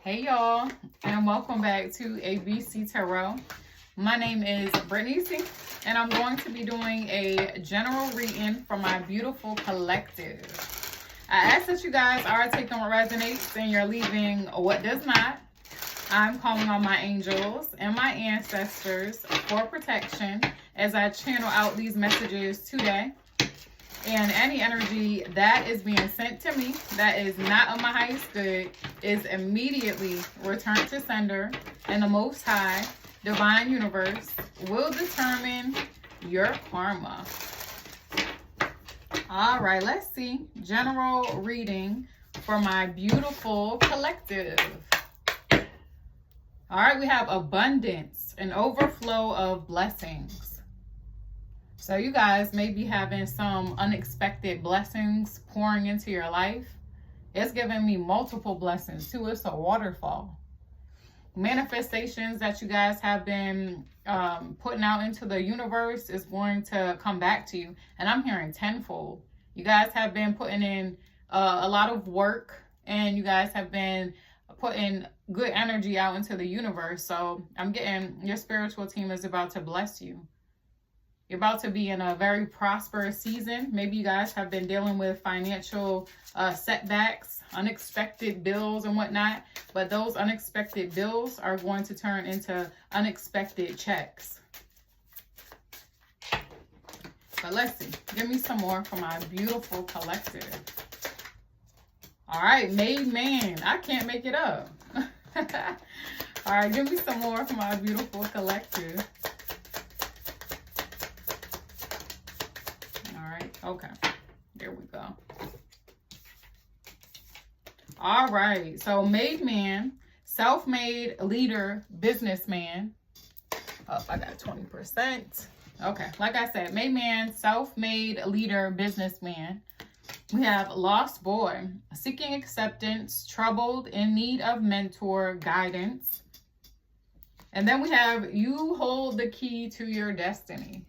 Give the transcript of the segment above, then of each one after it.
Hey y'all, and welcome back to ABC Tarot. My name is Brittany C, and I'm going to be doing a general reading for my beautiful collective. I ask that you guys are taking what resonates and you're leaving what does not. I'm calling on my angels and my ancestors for protection as I channel out these messages today. And any energy that is being sent to me that is not of my highest good is immediately returned to sender, and the Most High Divine Universe will determine your karma. All right, let's see. General reading for my beautiful collective. All right, we have abundance and overflow of blessings. So you guys may be having some unexpected blessings pouring into your life. It's giving me multiple blessings too. It's a waterfall. Manifestations that you guys have been putting out into the universe is going to come back to you. And I'm hearing tenfold. You guys have been putting in a lot of work, and you guys have been putting good energy out into the universe. So I'm getting your spiritual team is about to bless you. You're about to be in a very prosperous season. Maybe you guys have been dealing with financial setbacks, unexpected bills and whatnot. But those unexpected bills are going to turn into unexpected checks. But let's see. Give me some more for my beautiful collective. All right, made man. I can't make it up. All right, give me some more for my beautiful collective. Okay, there we go. All right, so made man, self-made leader, businessman. Oh, I got 20%. Okay, like I said, made man, self-made leader, businessman. We have lost boy, seeking acceptance, troubled, in need of mentor, guidance. And then we have you hold the key to your destiny.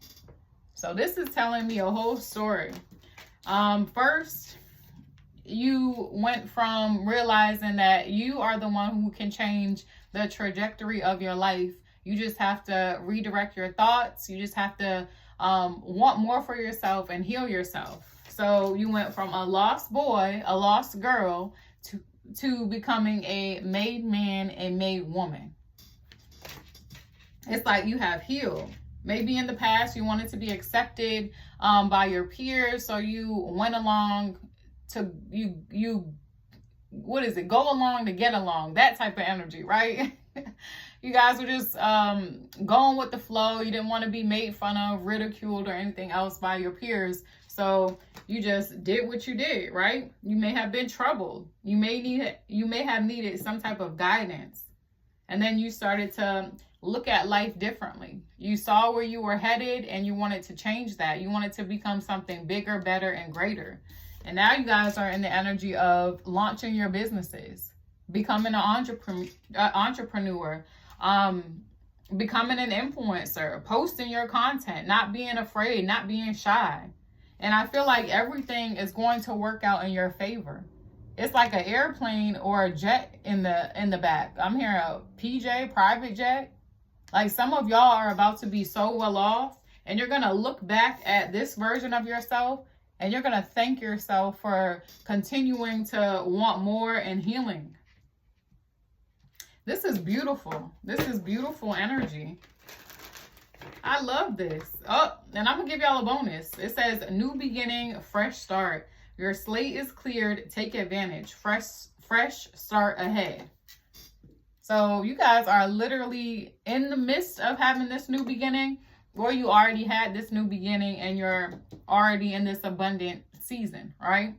So this is telling me a whole story. First, you went from realizing that you are the one who can change the trajectory of your life. You just have to redirect your thoughts. You just have to want more for yourself and heal yourself. So you went from a lost boy, a lost girl, to becoming a made man, a made woman. It's like you have healed. Maybe in the past you wanted to be accepted by your peers, so you went along to go along to get along, that type of energy, right? You guys were just going with the flow. You didn't want to be made fun of, ridiculed, or anything else by your peers, so you just did what you did, right? You may have been troubled. You may have needed some type of guidance, and then you started to look at life differently. You saw where you were headed and you wanted to change that. You wanted to become something bigger, better, and greater. And now you guys are in the energy of launching your businesses, becoming an entrepreneur, becoming an influencer, posting your content, not being afraid, not being shy. And I feel like everything is going to work out in your favor. It's like an airplane or a jet in the back. I'm hearing a PJ, private jet. Like some of y'all are about to be so well off, and you're going to look back at this version of yourself and you're going to thank yourself for continuing to want more and healing. This is beautiful. This is beautiful energy. I love this. Oh, and I'm going to give y'all a bonus. It says new beginning, fresh start. Your slate is cleared. Take advantage. Fresh start ahead. So you guys are literally in the midst of having this new beginning, or you already had this new beginning and you're already in this abundant season, right?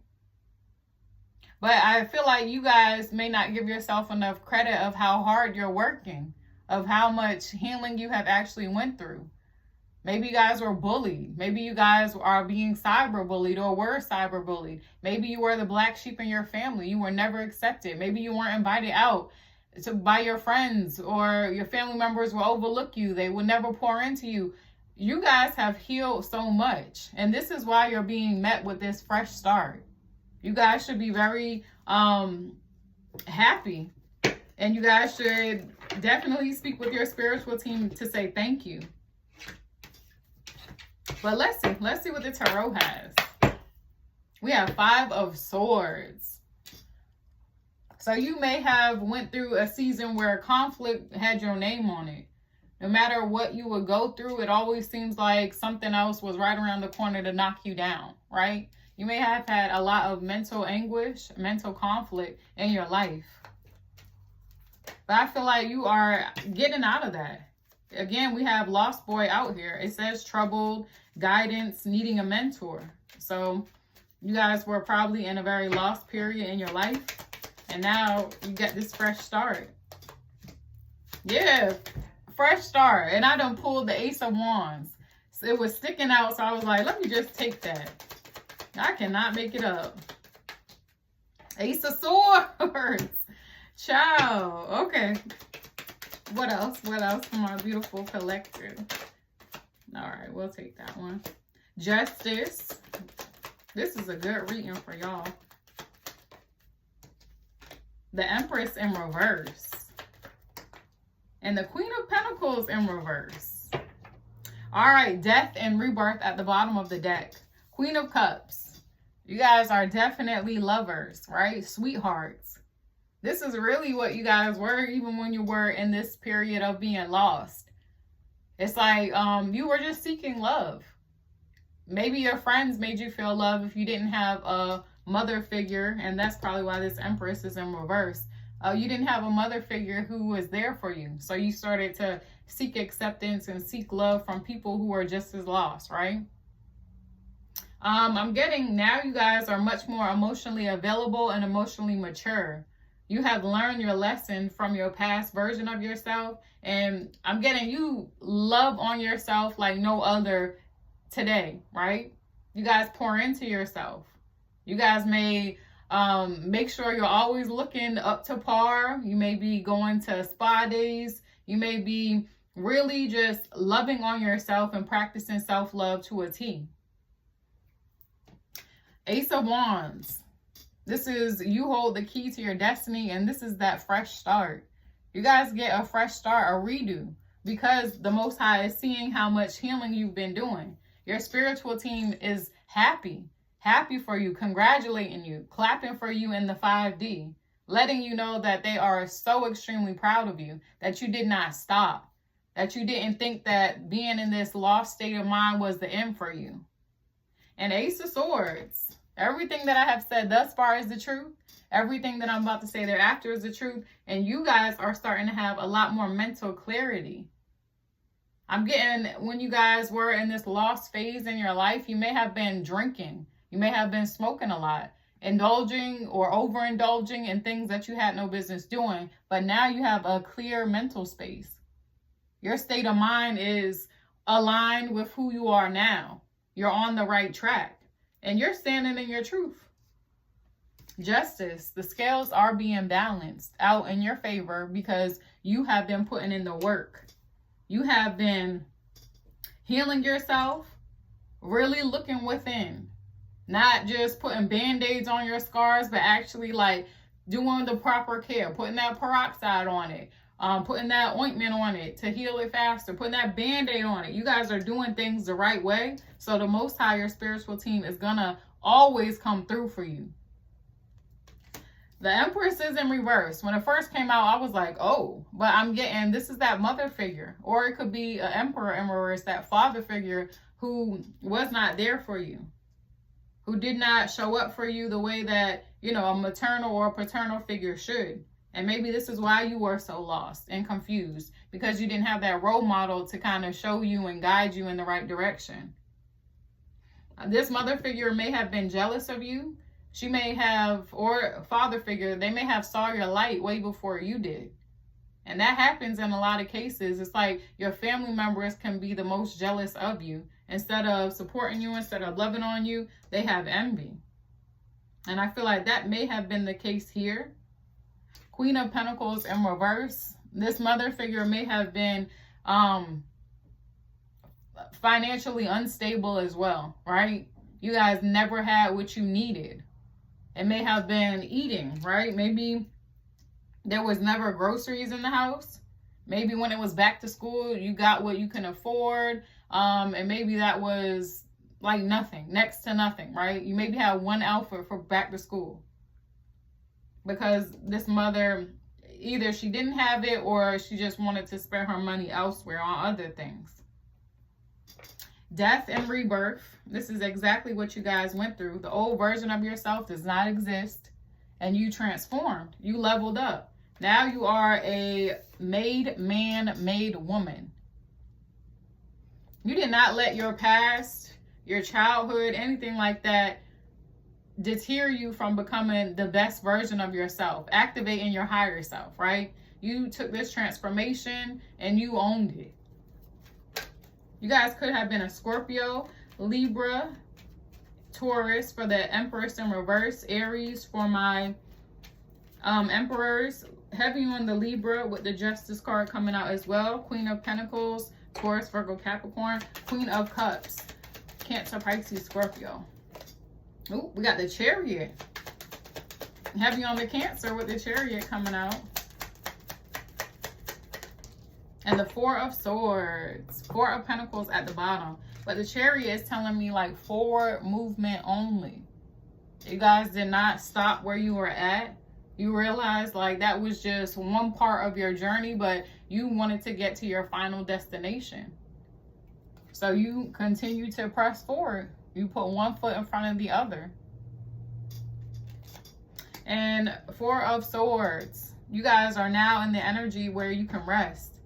But I feel like you guys may not give yourself enough credit of how hard you're working, of how much healing you have actually went through. Maybe you guys were bullied. Maybe you guys are being cyberbullied or were cyberbullied. Maybe you were the black sheep in your family. You were never accepted. Maybe you weren't invited out by your friends, or your family members will overlook you. They will never pour into you. You guys have healed so much, and this is why you're being met with this fresh start. You guys should be very happy And you guys should definitely speak with your spiritual team to say thank you. But let's see what the tarot has. We have 5 of Swords. So you may have went through a season where conflict had your name on it. No matter what you would go through, it always seems like something else was right around the corner to knock you down, right? You may have had a lot of mental anguish, mental conflict in your life. But I feel like you are getting out of that. Again, we have Lost Boy out here. It says troubled, guidance, needing a mentor. So you guys were probably in a very lost period in your life. And now you get this fresh start. Yeah, fresh start. And I done pulled the Ace of Wands. So it was sticking out, so I was like, let me just take that. I cannot make it up. Ace of Swords. Ciao. Okay. What else? What else for my beautiful collector? All right, we'll take that one. Justice. This is a good reading for y'all. The Empress in reverse. And the Queen of Pentacles in reverse. All right, Death and Rebirth at the bottom of the deck. Queen of Cups. You guys are definitely lovers, right? Sweethearts. This is really what you guys were, even when you were in this period of being lost. It's like you were just seeking love. Maybe your friends made you feel love if you didn't have a mother figure, and that's probably why this Empress is in reverse. You didn't have a mother figure who was there for you. So you started to seek acceptance and seek love from people who are just as lost, right? I'm getting now you guys are much more emotionally available and emotionally mature. You have learned your lesson from your past version of yourself. And I'm getting you love on yourself like no other today, right? You guys pour into yourself. You guys may make sure you're always looking up to par. You may be going to spa days. You may be really just loving on yourself and practicing self-love to a T. Ace of Wands. This is you hold the key to your destiny, and this is that fresh start. You guys get a fresh start, a redo, because the Most High is seeing how much healing you've been doing. Your spiritual team is happy for you, congratulating you, clapping for you in the 5D, letting you know that they are so extremely proud of you, that you did not stop, that you didn't think that being in this lost state of mind was the end for you. And Ace of Swords. Everything that I have said thus far is the truth. Everything that I'm about to say thereafter is the truth. And you guys are starting to have a lot more mental clarity. I'm getting, when you guys were in this lost phase in your life, you may have been drinking. You may have been smoking a lot, indulging or overindulging in things that you had no business doing. But now you have a clear mental space. Your state of mind is aligned with who you are now. You're on the right track. And you're standing in your truth. Justice. The scales are being balanced out in your favor because you have been putting in the work. You have been healing yourself, really looking within. Not just putting band-aids on your scars, but actually like doing the proper care, putting that peroxide on it, putting that ointment on it to heal it faster, putting that band-aid on it. You guys are doing things the right way. So the Most High, your spiritual team, is going to always come through for you. The Empress is in reverse. When it first came out, I was like, oh, but I'm getting, this is that mother figure. Or it could be an Emperor in reverse, that father figure who was not there for you, who did not show up for you the way that, you know, a maternal or paternal figure should. And maybe this is why you were so lost and confused, because you didn't have that role model to kind of show you and guide you in the right direction. This mother figure may have been jealous of you. She may have, or father figure, they may have saw your light way before you did. And that happens in a lot of cases. It's like your family members can be the most jealous of you. Instead of supporting you, instead of loving on you, they have envy. And I feel like that may have been the case here. Queen of Pentacles in reverse. This mother figure may have been financially unstable as well, right? You guys never had what you needed. It may have been eating, right? Maybe There was never groceries in the house. Maybe when it was back to school, you got what you can afford. And maybe that was like nothing, next to nothing, right? You maybe had one outfit for back to school because this mother, either she didn't have it or she just wanted to spend her money elsewhere on other things. Death and rebirth. This is exactly what you guys went through. The old version of yourself does not exist, and you transformed. You leveled up. Now you are a made man, made woman. You did not let your past, your childhood, anything like that deter you from becoming the best version of yourself, activating your higher self, right? You took this transformation and you owned it. You guys could have been a Scorpio, Libra, Taurus for the Empress in reverse, Aries for my Emperors, heavy on the Libra with the Justice card coming out as well, Queen of Pentacles, Taurus, Virgo, Capricorn, Queen of Cups, Cancer, Pisces, Scorpio. Ooh, we got the Chariot. Heavy on the Cancer with the Chariot coming out. And the Four of Swords. Four of Pentacles at the bottom. But the Chariot is telling me like forward movement only. You guys did not stop where you were at. You realized like that was just one part of your journey, but you wanted to get to your final destination. So you continue to press forward. You put one foot in front of the other. And Four of Swords. You guys are now in the energy where you can rest.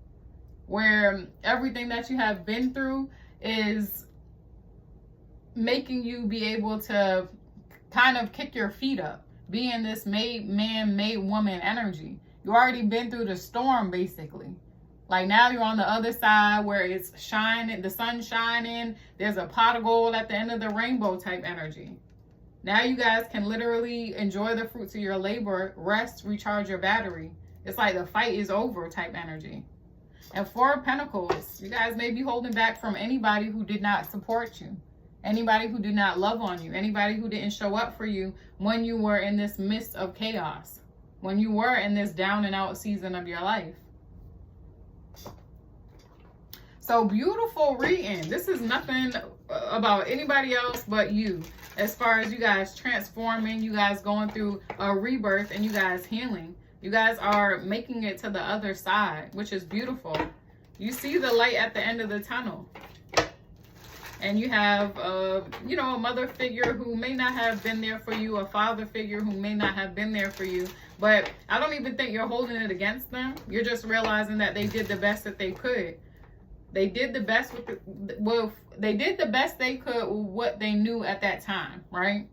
Where everything that you have been through is making you be able to kind of kick your feet up. Be in this made man, made woman energy. You already been through the storm, basically. Like now you're on the other side where it's shining, the sun's shining. There's a pot of gold at the end of the rainbow type energy. Now you guys can literally enjoy the fruits of your labor, rest, recharge your battery. It's like the fight is over type energy. And Four of Pentacles, you guys may be holding back from anybody who did not support you. Anybody who did not love on you. Anybody who didn't show up for you when you were in this midst of chaos. When you were in this down and out season of your life. So beautiful reading. This is nothing about anybody else but you. As far as you guys transforming, you guys going through a rebirth, and you guys healing. You guys are making it to the other side, which is beautiful. You see the light at the end of the tunnel. And you have, a mother figure who may not have been there for you, a father figure who may not have been there for you. But I don't even think you're holding it against them. You're just realizing that they did the best that they could. They did the best they did the best they could with what they knew at that time, right?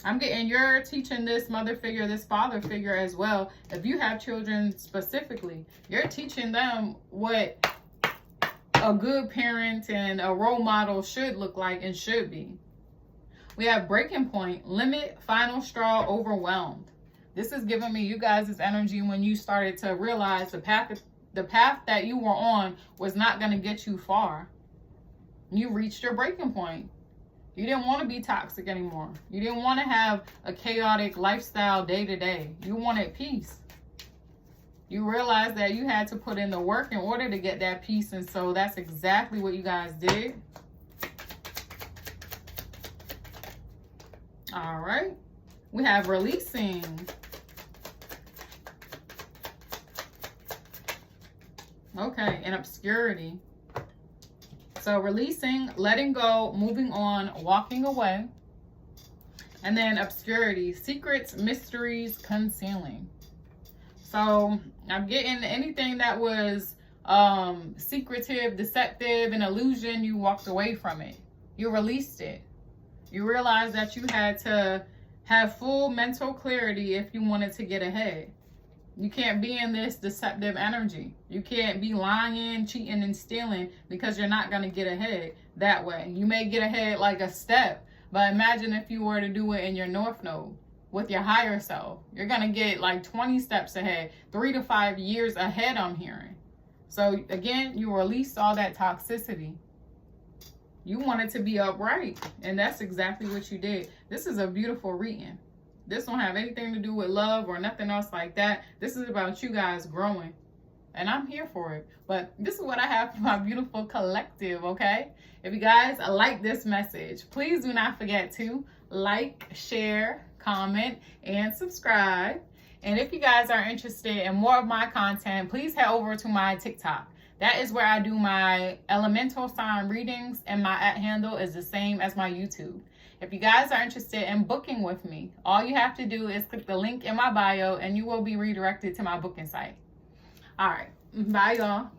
I'm getting you're teaching this mother figure, this father figure as well. If you have children specifically, you're teaching them what a good parent and a role model should look like and should be. We have breaking point, limit, final straw, overwhelmed. This is giving me you guys' energy when you started to realize the path that you were on was not going to get you far. You reached your breaking point. You didn't want to be toxic anymore. You didn't want to have a chaotic lifestyle day to day. You wanted peace. You realized that you had to put in the work in order to get that peace. And so that's exactly what you guys did. All right. We have releasing. Okay, and obscurity. So releasing, letting go, moving on, walking away. And then obscurity, secrets, mysteries, concealing. So I'm getting anything that was secretive, deceptive, an illusion, you walked away from it. You released it. You realized that you had to have full mental clarity if you wanted to get ahead. You can't be in this deceptive energy. You can't be lying, cheating, and stealing because you're not going to get ahead that way. You may get ahead like a step, but imagine if you were to do it in your North Node with your higher self. You're going to get like 20 steps ahead, 3 to 5 years ahead, I'm hearing. So again, you released all that toxicity. You wanted to be upright, and that's exactly what you did. This is a beautiful reading. This don't have anything to do with love or nothing else like that. This is about you guys growing. And I'm here for it. But this is what I have for my beautiful collective, okay? If you guys like this message, please do not forget to like, share, comment, and subscribe. And if you guys are interested in more of my content, please head over to my TikTok. That is where I do my elemental sign readings, and my @handle is the same as my YouTube. If you guys are interested in booking with me, all you have to do is click the link in my bio and you will be redirected to my booking site. All right. Bye, y'all.